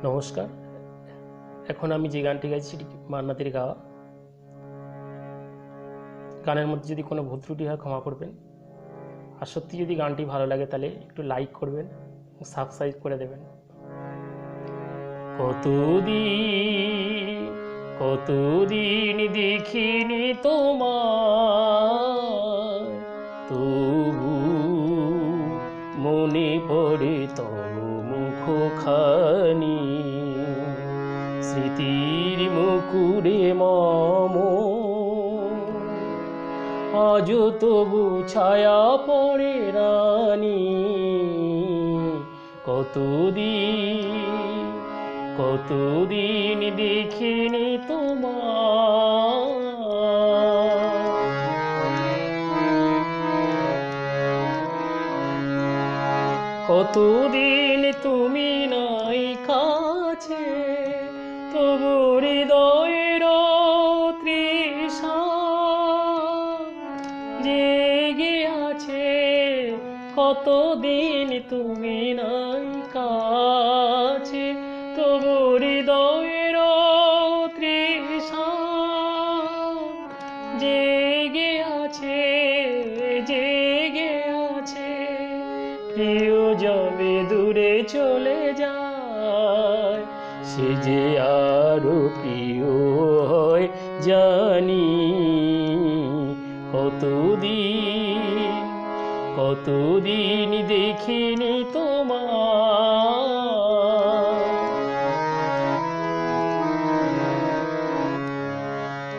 নমস্কার। এখন আমি যে গানটি গাইছি সেটি মান্নাদের গাওয়া। গানের মধ্যে যদি কোনো ভুল ত্রুটি হয় ক্ষমা করবেন। আর সত্যি যদি গানটি ভালো লাগে তাহলে একটু লাইক করবেন, সাবস্ক্রাইব করে দেবেন। কতদিন দেখিনি তোমায়, তবু মনে পড়ে তব মুখখানি। স্মৃতির মুকুরে মম আজ তবু ছায়া পড়ে রানী। কতদিন দেখিনি তোমায়, কতদিন তুমি নাই কাছে, তবু হৃদয়ের তৃষা জেগে আছে। কতদিন তুমি নাই কাছে, তবু হৃদয়ের তৃষা জেগে আছে। প্রিয় যাবে দূরে চলে যায়, সে যে আরো প্রিয় হয় জানি। কতদিন দেখিনি তোমায়,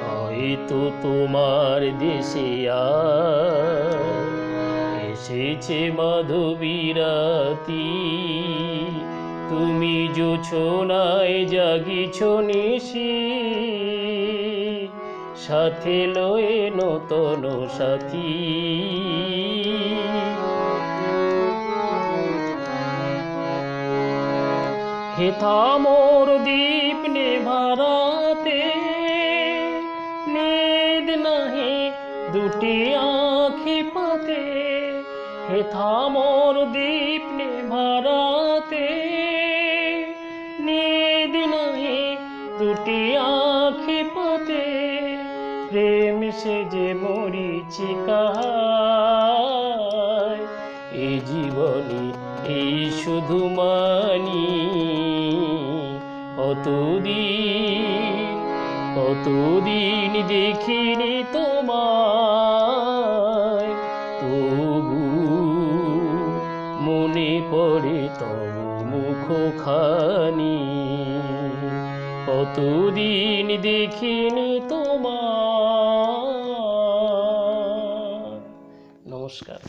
হয়তো তোমার দেশে এসেছে মাধবীরাতি। তুমি জোছনায় জাগিছ নিশি, সাথে লয়ে নতুন সাথী। হেথা মোর দীপ নেভারাতে, নিদ নাহি দুটি আঁখি পাতে। হেথা মোর দীপ নেভারাতে, নিদ নাহি দুটি আঁখি পাতে। প্রেম সে যে মরিচিকায়, এই জীবনে এই শুধু মানি। কতদিন দেখিনি তোমায়, তবু মনে পড়ে তব মুখখানি। কতদিন দেখিনি তোমায়। নমস্কার।